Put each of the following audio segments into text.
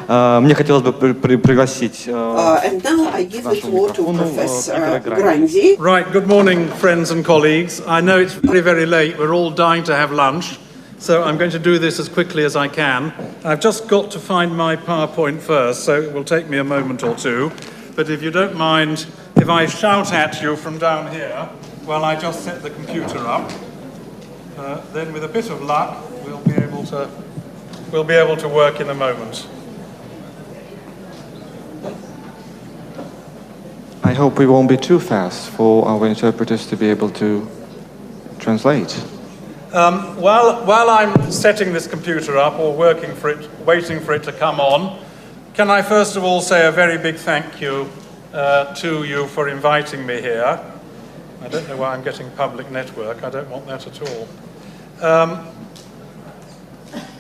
Мне хотелось бы пригласить And now I give the floor to Professor P.Grundy. Right, good morning, friends and colleagues. I know it's very, very late. We're all dying to have lunch, so I'm going to do this as quickly as I can. I've just got to find my PowerPoint first, so it will take me a moment or two. But if you don't mind, if I shout at you from down here while I just set the computer up, then with a bit of luck, we'll be able to work in a moment. I hope we won't be too fast for our interpreters to be able to translate. While I'm setting this computer up or working for it, waiting for it to come on, can I first of all say a very big thank you to you for inviting me here. I don't know why I'm getting public network. I don't want that at all.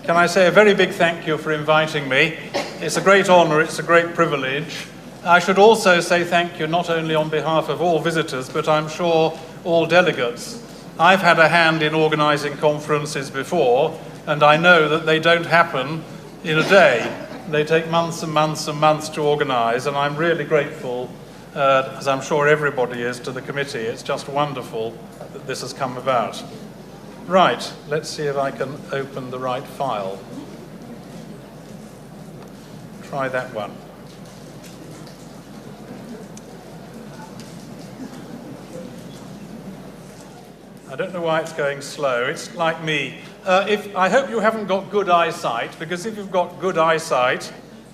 Can I say a very big thank you for inviting me? It's a great honor, it's a great privilege. I should also say thank you not only on behalf of all visitors, but I'm sure all delegates. I've had a hand in organizing conferences before, and I know that they don't happen in a day. They take months and months and months to organize, and I'm really grateful, as I'm sure everybody is, to the committee. It's just wonderful that this has come about. Right, let's see if I can open the right file. Try that one. I don't know why it's going slow. It's like me. I hope you haven't got good eyesight, because if you've got good eyesight,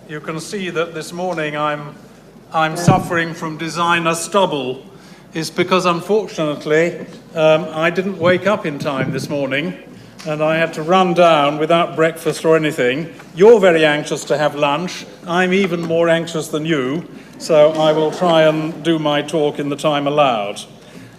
you can see that this morning I'm suffering from designer stubble. It's because, unfortunately, I didn't wake up in time this morning, and I had to run down without breakfast or anything. You're very anxious to have lunch. I'm even more anxious than you, so I will try and do my talk in the time allowed.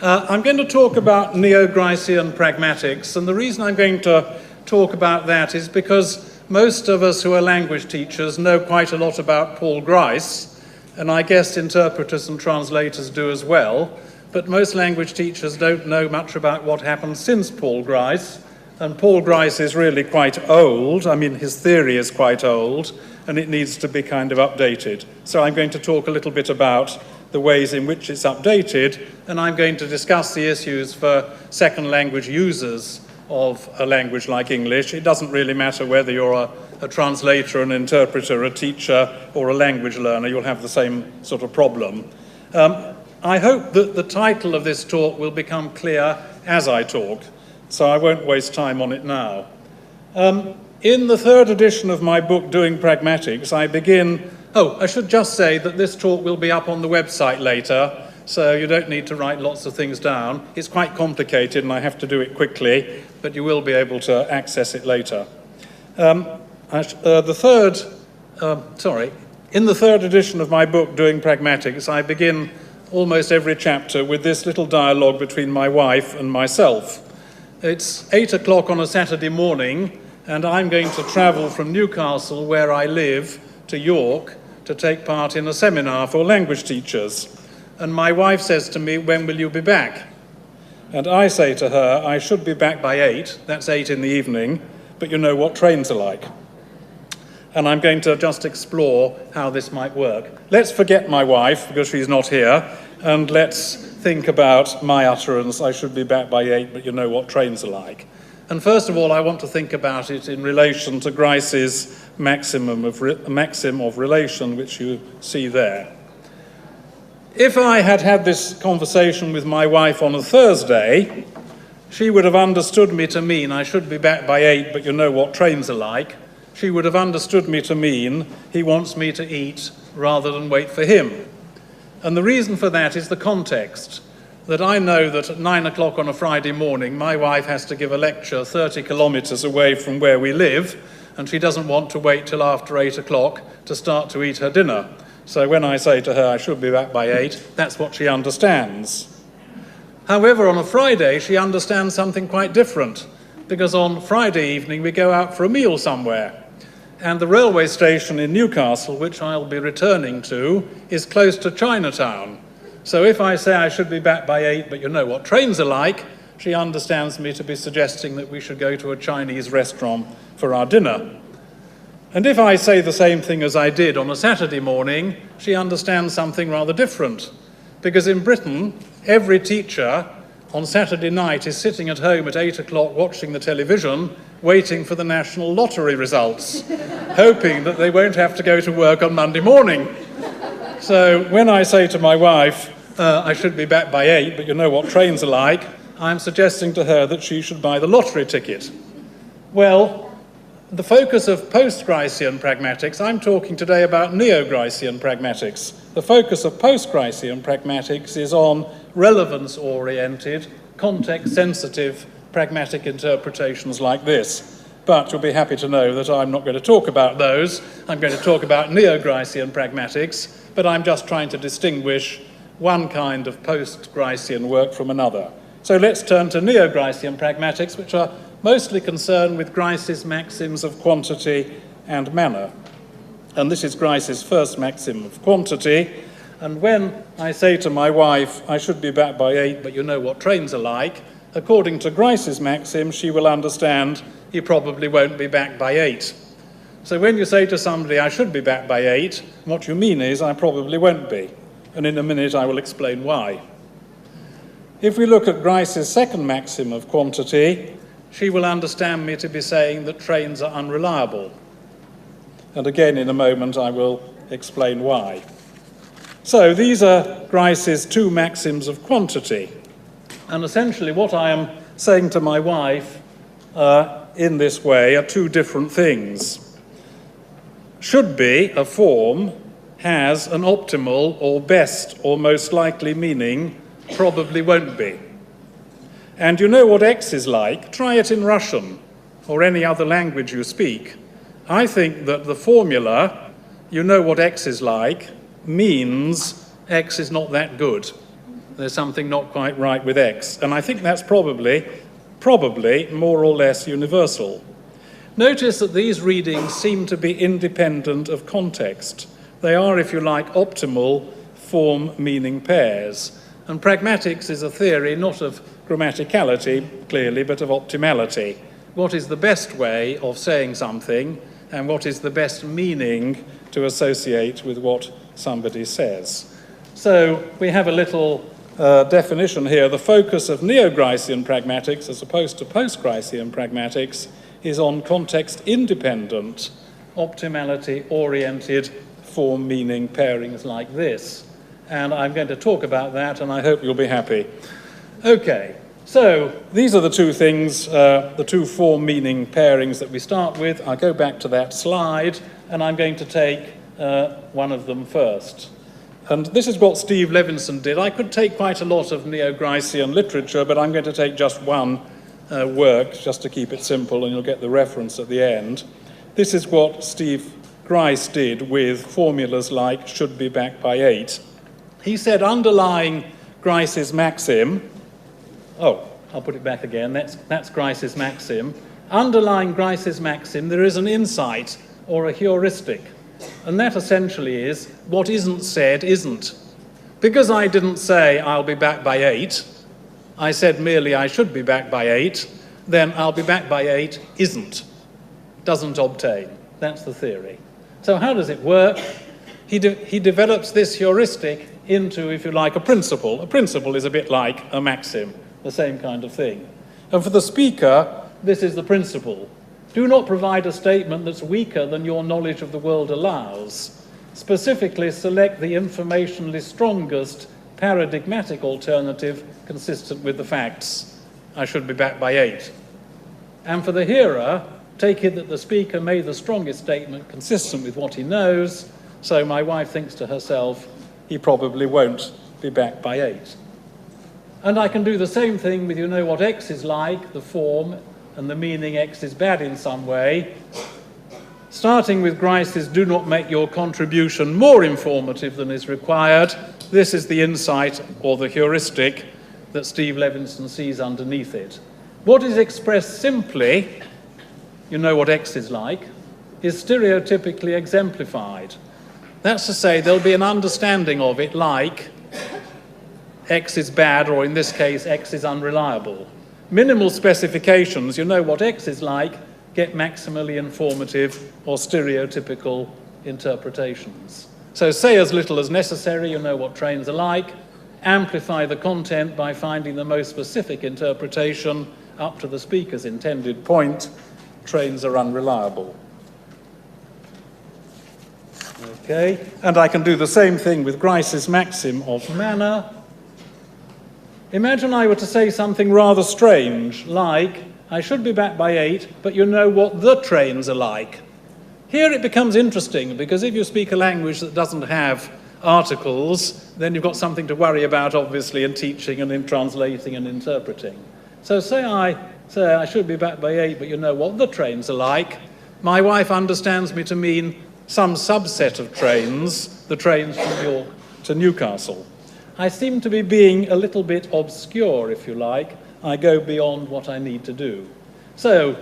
I'm going to talk about Neo-Gricean Pragmatics, and the reason I'm going to talk about that is because most of us who are language teachers know quite a lot about Paul Grice, and I guess interpreters and translators do as well, but most language teachers don't know much about what happened since Paul Grice, and Paul Grice is really quite old. I mean, his theory is quite old, and it needs to be kind of updated. So I'm going to talk a little bit about the ways in which it's updated, and I'm going to discuss the issues for second language users of a language like English. It doesn't really matter whether you're a translator, an interpreter, a teacher, or a language learner, you'll have the same sort of problem. I hope that the title of this talk will become clear as I talk, so I won't waste time on it now. In the third edition of my book, Doing Pragmatics, I begin. I should just say that this talk will be up on the website later, so you don't need to write lots of things down. It's quite complicated and I have to do it quickly, but you will be able to access it later. In the third edition of my book, Doing Pragmatics, I begin almost every chapter with this little dialogue between my wife and myself. It's 8 o'clock on a Saturday morning, and I'm going to travel from Newcastle, where I live, to York to take part in a seminar for language teachers. And my wife says to me, "When will you be back?" And I say to her, "I should be back by 8, that's 8 in the evening, but you know what trains are like." And I'm going to just explore how this might work. Let's forget my wife, because she's not here, and let's think about my utterance, "I should be back by 8, but you know what trains are like." And first of all, I want to think about it in relation to Grice's maxim of relation, which you see there. If I had had this conversation with my wife on a Thursday, she would have understood me to mean "I should be back by 8, but you know what trains are like." She would have understood me to mean he wants me to eat rather than wait for him. And the reason for that is the context. That I know that at 9 o'clock on a Friday morning, my wife has to give a lecture 30 kilometres away from where we live, and she doesn't want to wait till after 8 o'clock to start to eat her dinner. So when I say to her, "I should be back by 8, that's what she understands. However, on a Friday, she understands something quite different, because on Friday evening, we go out for a meal somewhere. And the railway station in Newcastle, which I'll be returning to, is close to Chinatown. So if I say "I should be back by 8, but you know what trains are like," she understands me to be suggesting that we should go to a Chinese restaurant for our dinner. And if I say the same thing as I did on a Saturday morning, she understands something rather different. Because in Britain, every teacher on Saturday night is sitting at home at 8 o'clock watching the television, waiting for the national lottery results, hoping that they won't have to go to work on Monday morning. So when I say to my wife, I should be back by 8, but you know what trains are like, I'm suggesting to her that she should buy the lottery ticket. Well, the focus of post-Gricean pragmatics, I'm talking today about Neo-Gricean pragmatics. The focus of post-Gricean pragmatics is on relevance-oriented, context-sensitive pragmatic interpretations like this. But you'll be happy to know that I'm not going to talk about those. I'm going to talk about Neo-Gricean pragmatics, but I'm just trying to distinguish one kind of post-Gricean work from another. So let's turn to Neo-Gricean pragmatics, which are mostly concerned with Grice's maxims of quantity and manner. And this is Grice's first maxim of quantity. And when I say to my wife, I should be back by 8, but you know what trains are like, according to Grice's maxim, she will understand he probably won't be back by 8. So when you say to somebody, I should be back by 8, what you mean is I probably won't be. And in a minute I will explain why. If we look at Grice's second maxim of quantity, she will understand me to be saying that trains are unreliable. And again, in a moment, I will explain why. So these are Grice's two maxims of quantity. And essentially what I am saying to my wife in this way are two different things. Should be, a form, has an optimal or best or most likely meaning, probably won't be. And you know what X is like? Try it in Russian or any other language you speak. I think that the formula, you know what X is like, means X is not that good. There's something not quite right with X. And I think that's probably more or less universal. Notice that these readings seem to be independent of context. They are, if you like, optimal form-meaning pairs. And pragmatics is a theory not of grammaticality, clearly, but of optimality. What is the best way of saying something, and what is the best meaning to associate with what somebody says? So we have a little definition here. The focus of Neo-Gricean pragmatics, as opposed to post-Gricean pragmatics, is on context-independent, optimality-oriented form-meaning pairings like this. And I'm going to talk about that, and I hope you'll be happy. Okay, so these are the two things, the two form-meaning pairings that we start with. I'll go back to that slide, and I'm going to take one of them first. And this is what Steve Levinson did. I could take quite a lot of Neo-Gricean literature, but I'm going to take just one work, just to keep it simple, and you'll get the reference at the end. This is what Steve Grice did with formulas like should be back by 8. He said underlying Grice's maxim, I'll put it back again, that's Grice's maxim. Underlying Grice's maxim, there is an insight or a heuristic. And that essentially is, what isn't said isn't. Because I didn't say I'll be back by 8, I said merely I should be back by 8, then I'll be back by 8 isn't, doesn't obtain. That's the theory. So how does it work? He develops this heuristic into, if you like, a principle. A principle is a bit like a maxim, the same kind of thing. And for the speaker, this is the principle. Do not provide a statement that's weaker than your knowledge of the world allows. Specifically, select the informationally strongest paradigmatic alternative consistent with the facts. I should be back by 8. And for the hearer, take it that the speaker made the strongest statement consistent with what he knows, so my wife thinks to herself, he probably won't be back by 8. And I can do the same thing with you know what X is like, the form, and the meaning X is bad in some way. Starting with Grice's do not make your contribution more informative than is required, this is the insight or the heuristic that Steve Levinson sees underneath it. What is expressed simply, you know what X is like, is stereotypically exemplified. That's to say, there'll be an understanding of it like X is bad, or in this case, X is unreliable. Minimal specifications, you know what X is like, get maximally informative or stereotypical interpretations. So say as little as necessary, you know what trains are like, amplify the content by finding the most specific interpretation up to the speaker's intended point, trains are unreliable. Okay, and I can do the same thing with Grice's maxim of manner. Imagine I were to say something rather strange, like, I should be back by 8, but you know what the trains are like. Here it becomes interesting, because if you speak a language that doesn't have articles, then you've got something to worry about, obviously, in teaching and in translating and interpreting. So say I should be back by 8, but you know what the trains are like. My wife understands me to mean some subset of trains, the trains from York to Newcastle. I seem to be being a little bit obscure, if you like. I go beyond what I need to do. So,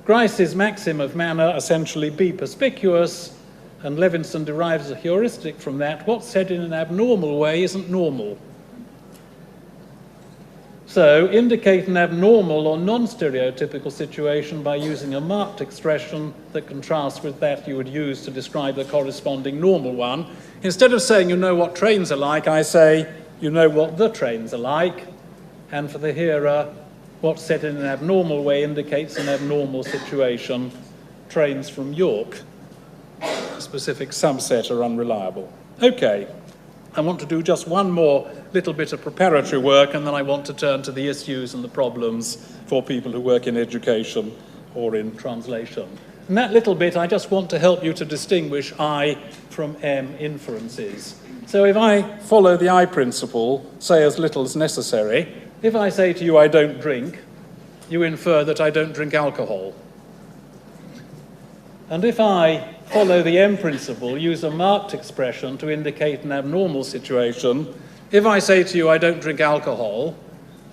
Grice's maxim of manner, essentially be perspicuous, and Levinson derives a heuristic from that. What's said in an abnormal way isn't normal. So, indicate an abnormal or non-stereotypical situation by using a marked expression that contrasts with that you would use to describe the corresponding normal one. Instead of saying, you know what trains are like, I say, you know what the trains are like. And for the hearer, what's said in an abnormal way indicates an abnormal situation. Trains from York, a specific subset, are unreliable. Okay. I want to do just one more little bit of preparatory work, and then I want to turn to the issues and the problems for people who work in education or in translation. In that little bit, I just want to help you to distinguish I from M inferences. So if I follow the I principle, say as little as necessary, if I say to you, I don't drink, you infer that I don't drink alcohol. And if I follow the M principle, use a marked expression to indicate an abnormal situation. If I say to you, I don't drink alcohol,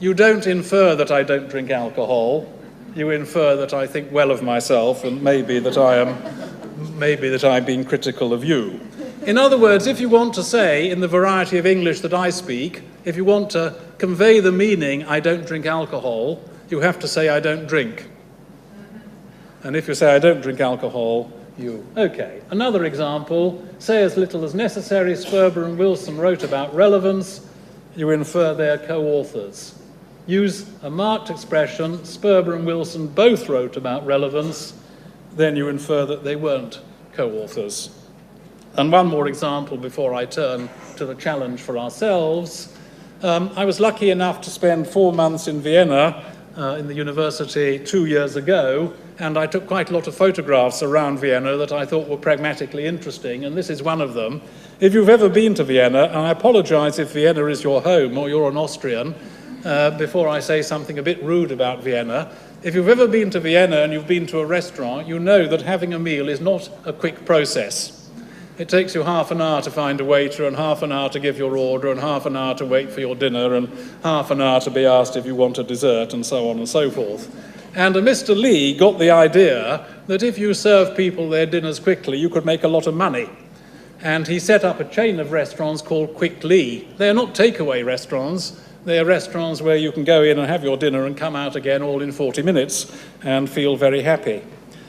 you don't infer that I don't drink alcohol. You infer that I think well of myself and maybe that I'm being critical of you. In other words, if you want to say, in the variety of English that I speak, if you want to convey the meaning, I don't drink alcohol, you have to say, I don't drink. And if you say, I don't drink alcohol, Okay, another example, say as little as necessary, Sperber and Wilson wrote about relevance, you infer they're co-authors. Use a marked expression, Sperber and Wilson both wrote about relevance, then you infer that they weren't co-authors. And one more example before I turn to the challenge for ourselves. I was lucky enough to spend 4 months in Vienna in the university 2 years ago, and I took quite a lot of photographs around Vienna that I thought were pragmatically interesting, and this is one of them. If you've ever been to Vienna, and I apologize if Vienna is your home or you're an Austrian, before I say something a bit rude about Vienna, if you've ever been to Vienna and you've been to a restaurant, you know that having a meal is not a quick process. It takes you half an hour to find a waiter, and half an hour to give your order, and half an hour to wait for your dinner, and half an hour to be asked if you want a dessert, and so on and so forth. And Mr. Lee got the idea that if you serve people their dinners quickly, you could make a lot of money. And he set up a chain of restaurants called Quick Lee. They're not takeaway restaurants. They're restaurants where you can go in and have your dinner and come out again all in 40 minutes and feel very happy.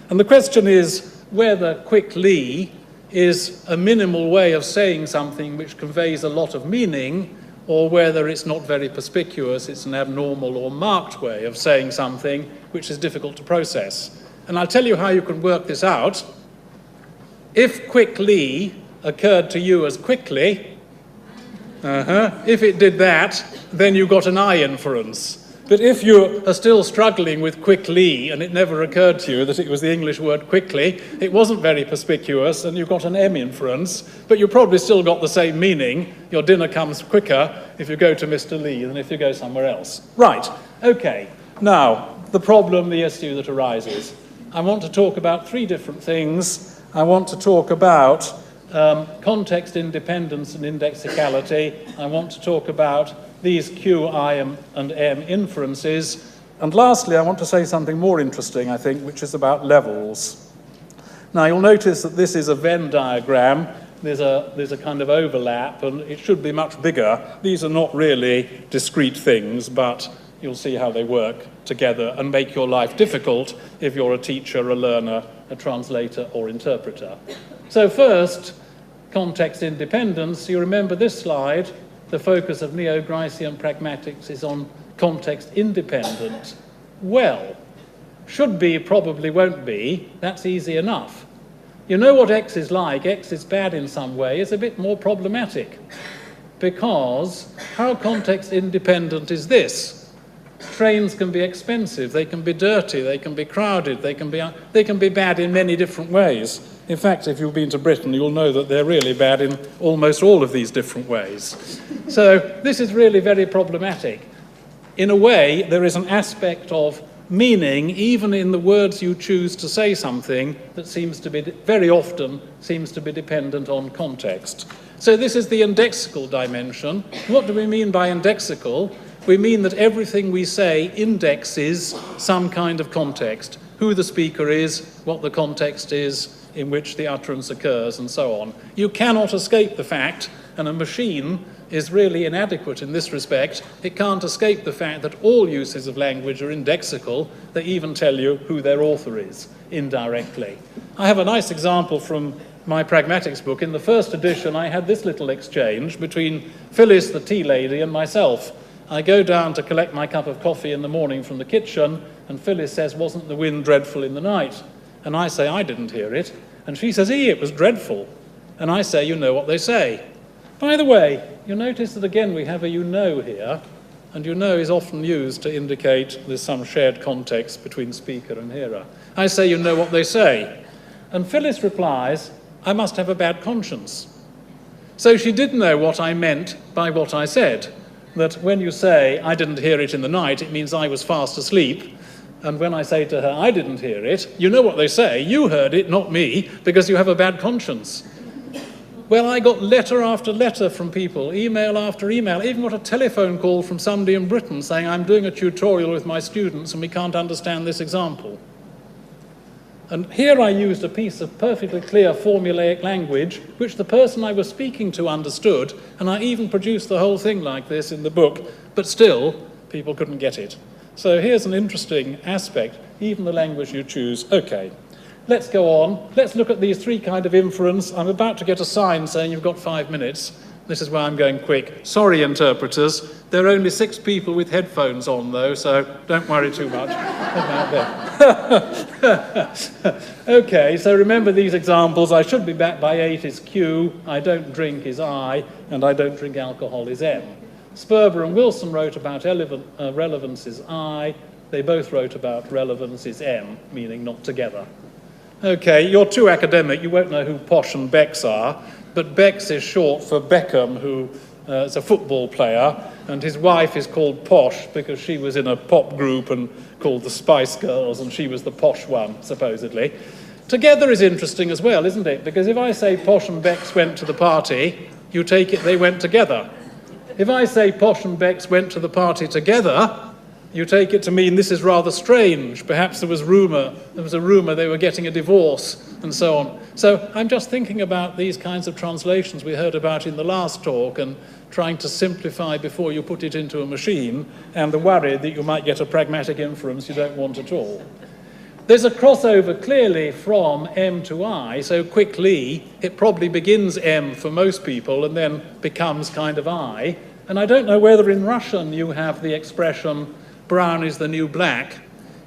And the question is whether Quick Lee is a minimal way of saying something which conveys a lot of meaning, or whether it's not very perspicuous, it's an abnormal or marked way of saying something which is difficult to process. And I'll tell you how you can work this out. If quickly occurred to you as quickly, if it did that, then you got an I inference. But if you are still struggling with quickly, and it never occurred to you that it was the English word quickly, it wasn't very perspicuous, and you got an M inference, but you probably still got the same meaning. Your dinner comes quicker if you go to Mr. Lee than if you go somewhere else. Right, okay. Now, the problem, the issue that arises. I want to talk about 3 different things. I want to talk about context independence and indexicality. I want to talk about these Q, I, and M inferences. And lastly, I want to say something more interesting, I think, which is about levels. Now, you'll notice that this is a Venn diagram. There's a kind of overlap, and it should be much bigger. These are not really discrete things, but you'll see how they work together and make your life difficult if you're a teacher, a learner, a translator, or interpreter. So first, context independence. You remember this slide, the focus of Neo-Gricean Pragmatics is on context independent. Well, should be, probably won't be, that's easy enough. You know what X is like, X is bad in some way, it's a bit more problematic. Because how context independent is this? Trains can be expensive, they can be dirty, they can be crowded, they can be bad in many different ways. In fact, if you've been to Britain, you'll know that they're really bad in almost all of these different ways. So this is really very problematic. In a way, there is an aspect of meaning, even in the words you choose to say something, that seems to be, very often, seems to be dependent on context. So this is the indexical dimension. What do we mean by indexical? We mean that everything we say indexes some kind of context. Who the speaker is, what the context is in which the utterance occurs, and so on. You cannot escape the fact, and a machine is really inadequate in this respect, it can't escape the fact that all uses of language are indexical. They even tell you who their author is, indirectly. I have a nice example from my pragmatics book. In the first edition, I had this little exchange between Phyllis, the tea lady, and myself. I go down to collect my cup of coffee in the morning from the kitchen, and Phyllis says, "Wasn't the wind dreadful in the night?" And I say, "I didn't hear it." And she says, "It was dreadful." And I say, "You know what they say." By the way, you notice that again we have a "you know" here, and "you know" is often used to indicate there's some shared context between speaker and hearer. I say, "You know what they say." And Phyllis replies, "I must have a bad conscience." So she did know what I meant by what I said, that when you say, "I didn't hear it in the night," it means I was fast asleep. And when I say to her, "I didn't hear it," you know what they say, you heard it, not me, because you have a bad conscience. Well, I got letter after letter from people, email after email. I even got a telephone call from somebody in Britain saying, "I'm doing a tutorial with my students and we can't understand this example." And here I used a piece of perfectly clear formulaic language which the person I was speaking to understood, and I even produced the whole thing like this in the book, but still, people couldn't get it. So here's an interesting aspect, even the language you choose. Okay, let's go on. Let's look at these three kinds of inference. I'm about to get a sign saying you've got 5 minutes. This is why I'm going quick. Sorry, interpreters. There are only 6 people with headphones on, though, so don't worry too much about that. Okay, so remember these examples. I should be back by 8 is Q, I don't drink is I, and I don't drink alcohol is M. Sperber and Wilson wrote about relevance is I. They both wrote about relevance is M, meaning not together. Okay, you're too academic. You won't know who Posh and Becks are, but Becks is short for Beckham, who is a football player, and his wife is called Posh because she was in a pop group and called the Spice Girls, and she was the posh one, supposedly. Together is interesting as well, isn't it? Because if I say Posh and Becks went to the party, you take it they went together. If I say Posh and Becks went to the party together, you take it to mean this is rather strange. Perhaps there was a rumour they were getting a divorce, and so on. So I'm just thinking about these kinds of translations we heard about in the last talk and trying to simplify before you put it into a machine, and the worry that you might get a pragmatic inference you don't want at all. There's a crossover clearly from M to I, so quickly it probably begins M for most people and then becomes kind of I. And I don't know whether in Russian you have the expression brown is the new black.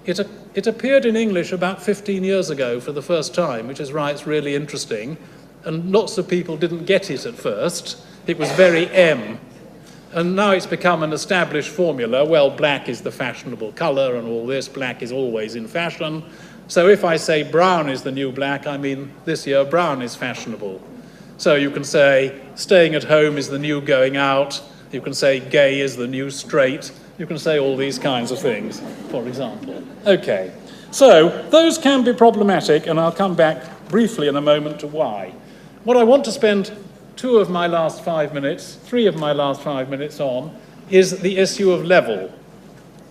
It appeared in English about 15 years ago for the first time, which is why it's really interesting. And lots of people didn't get it at first. It was very M. And now it's become an established formula. Well, black is the fashionable colour and all this. Black is always in fashion. So if I say brown is the new black, I mean this year brown is fashionable. So you can say staying at home is the new going out. You can say gay is the new straight. You can say all these kinds of things, for example. Okay, so those can be problematic, and I'll come back briefly in a moment to why. What I want to spend 3 of my last 5 minutes on is the issue of level.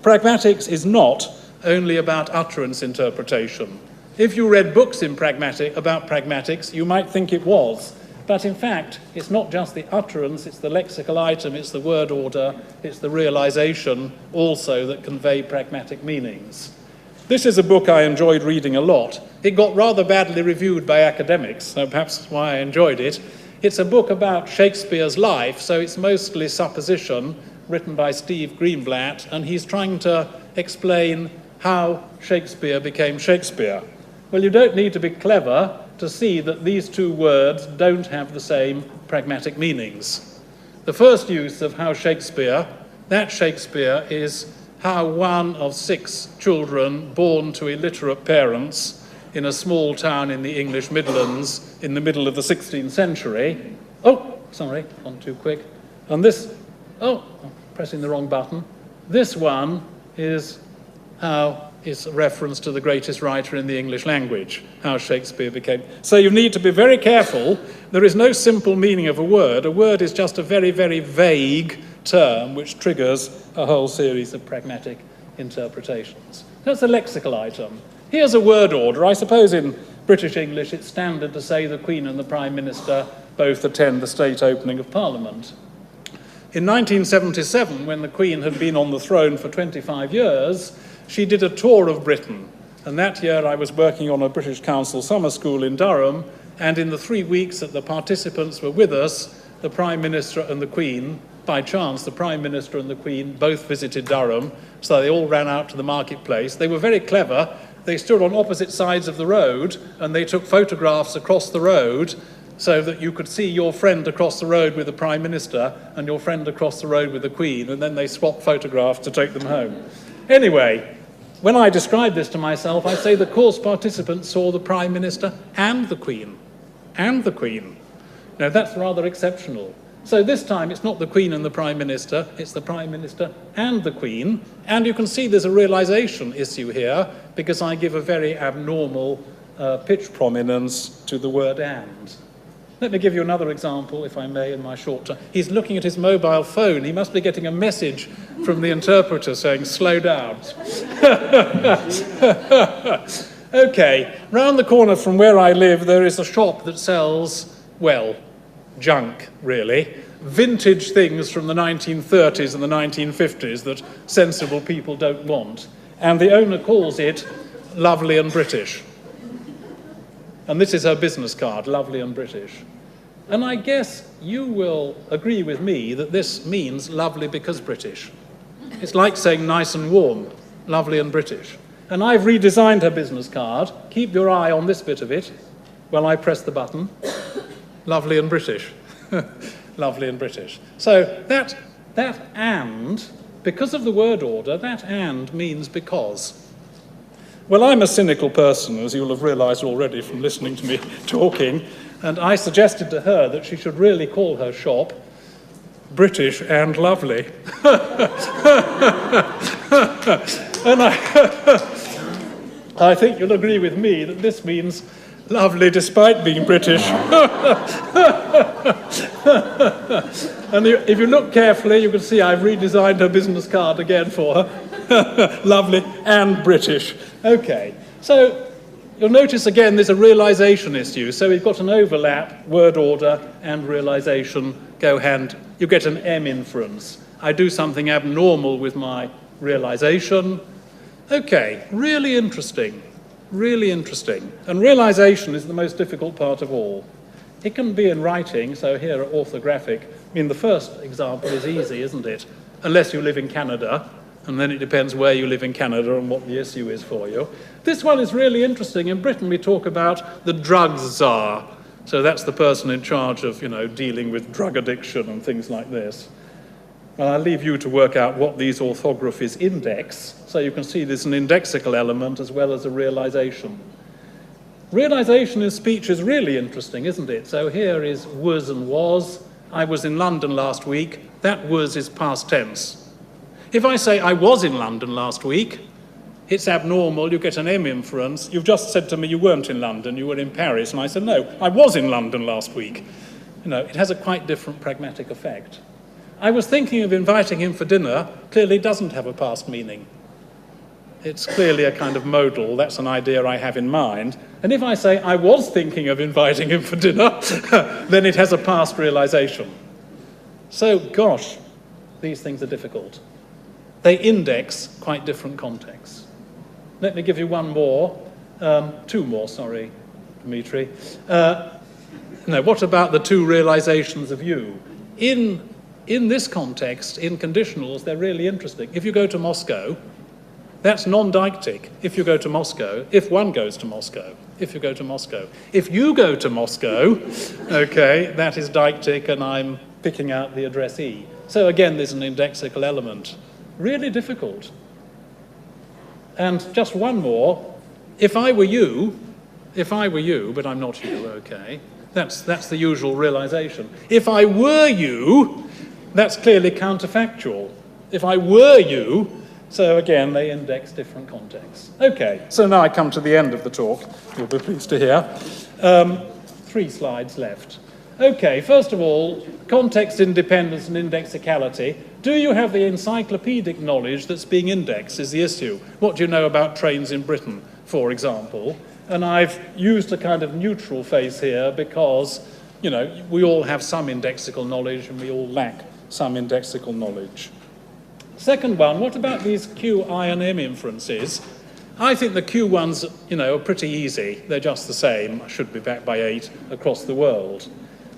Pragmatics is not only about utterance interpretation. If you read books about pragmatics, you might think it was. But in fact, it's not just the utterance, it's the lexical item, it's the word order, it's the realization also that convey pragmatic meanings. This is a book I enjoyed reading a lot. It got rather badly reviewed by academics, so perhaps that's why I enjoyed it. It's a book about Shakespeare's life, so it's mostly supposition, written by Steve Greenblatt, and he's trying to explain how Shakespeare became Shakespeare. Well, you don't need to be clever to see that these two words don't have the same pragmatic meanings. The first use of how Shakespeare, that Shakespeare is how one of 6 children born to illiterate parents in a small town in the English Midlands in the middle of the 16th century. Oh, sorry, gone too quick. And this, oh, I'm pressing the wrong button. This one is how it's a reference to the greatest writer in the English language, how Shakespeare became. So you need to be very careful. There is no simple meaning of a word. A word is just a very, very vague term which triggers a whole series of pragmatic interpretations. That's a lexical item. Here's a word order. I suppose in British English it's standard to say the Queen and the Prime Minister both attend the state opening of Parliament. In 1977, when the Queen had been on the throne for 25 years, she did a tour of Britain. And that year I was working on a British Council summer school in Durham, and in the 3 weeks that the participants were with us, the Prime Minister and the Queen, by chance, the Prime Minister and the Queen both visited Durham, so they all ran out to the marketplace. They were very clever. They stood on opposite sides of the road, and they took photographs across the road so that you could see your friend across the road with the Prime Minister and your friend across the road with the Queen, and then they swapped photographs to take them home. Anyway, when I describe this to myself, I say the course participants saw the Prime Minister and the Queen. And the Queen. Now, that's rather exceptional. So this time it's not the Queen and the Prime Minister, it's the Prime Minister and the Queen. And you can see there's a realization issue here because I give a very abnormal pitch prominence to the word and. Let me give you another example, if I may, in my short time. He's looking at his mobile phone. He must be getting a message from the interpreter saying, slow down. Okay, round the corner from where I live, there is a shop that sells, well, junk, really. Vintage things from the 1930s and the 1950s that sensible people don't want. And the owner calls it Lovely and British. And this is her business card, Lovely and British. And I guess you will agree with me that this means lovely because British. It's like saying nice and warm, lovely and British. And I've redesigned her business card. Keep your eye on this bit of it while I press the button. Lovely and British. Lovely and British. So that and, because of the word order, that and means because. Well, I'm a cynical person, as you'll have realized already from listening to me talking, and I suggested to her that she should really call her shop British and Lovely. And I think you'll agree with me that this means lovely despite being British. And if you look carefully, you can see I've redesigned her business card again for her. Lovely and British. Okay, so you'll notice again there's a realization issue. So we've got an overlap, word order and realization go hand. You get an M inference. I do something abnormal with my realization. Okay, really interesting. Really interesting. And realization is the most difficult part of all. It can be in writing, so here at orthographic. I mean, the first example is easy, isn't it? Unless you live in Canada, and then it depends where you live in Canada and what the issue is for you. This one is really interesting. In Britain, we talk about the drugs czar. So that's the person in charge of, dealing with drug addiction and things like this. Well, I'll leave you to work out what these orthographies index. So you can see there's an indexical element as well as a realization. Realization in speech is really interesting, isn't it? So here is was and was. I was in London last week. That was is past tense. If I say I was in London last week, it's abnormal, you get an M inference. You've just said to me you weren't in London, you were in Paris. And I said, no, I was in London last week. It has a quite different pragmatic effect. I was thinking of inviting him for dinner, clearly doesn't have a past meaning. It's clearly a kind of modal. That's an idea I have in mind. And if I say I was thinking of inviting him for dinner, then it has a past realization. So, gosh, these things are difficult. They index quite different contexts. Let me give you one more, two more, sorry, Dimitri. No, what about the two realizations of you? In this context, in conditionals, they're really interesting. If you go to Moscow, that's non-deictic. If you go to Moscow, if one goes to Moscow, if you go to Moscow. If you go to Moscow, okay, that is deictic, and I'm picking out the addressee. So again, there's an indexical element. Really difficult. And just one more. If I were you, but I'm not you, okay, that's the usual realization. If I were you, that's clearly counterfactual. If I were you, so again, they index different contexts. Okay, so now I come to the end of the talk, you'll be pleased to hear. 3 slides left. Okay, first of all, context independence and indexicality. Do you have the encyclopedic knowledge that's being indexed is the issue. What do you know about trains in Britain, for example? And I've used a kind of neutral face here because, you know, we all have some indexical knowledge and we all lack some indexical knowledge. Second one, what about these Q, I, and M inferences? I think the Q ones, you know, are pretty easy. They're just the same. I should be back by 8 across the world.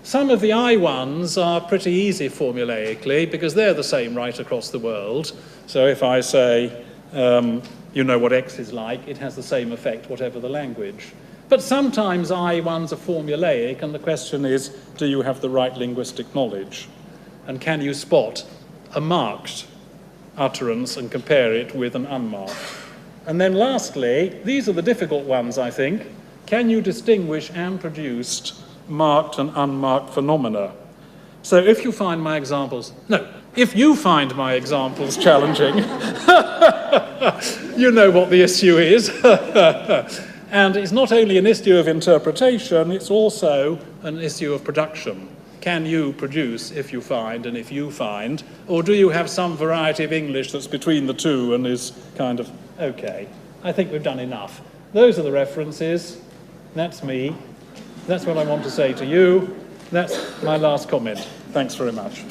Some of the I ones are pretty easy formulaically because they're the same right across the world. So if I say, you know what X is like, it has the same effect whatever the language. But sometimes I ones are formulaic, and the question is, do you have the right linguistic knowledge? And can you spot a marked utterance and compare it with an unmarked? And then lastly, these are the difficult ones, I think. Can you distinguish and produce marked and unmarked phenomena? So if you find my examples, if you find my examples challenging, you know what the issue is. And it's not only an issue of interpretation, it's also an issue of production. Can you produce if you find and if you find, or do you have some variety of English that's between the two and is kind of, okay, I think we've done enough. Those are the references. That's me. That's what I want to say to you. That's my last comment. Thanks very much.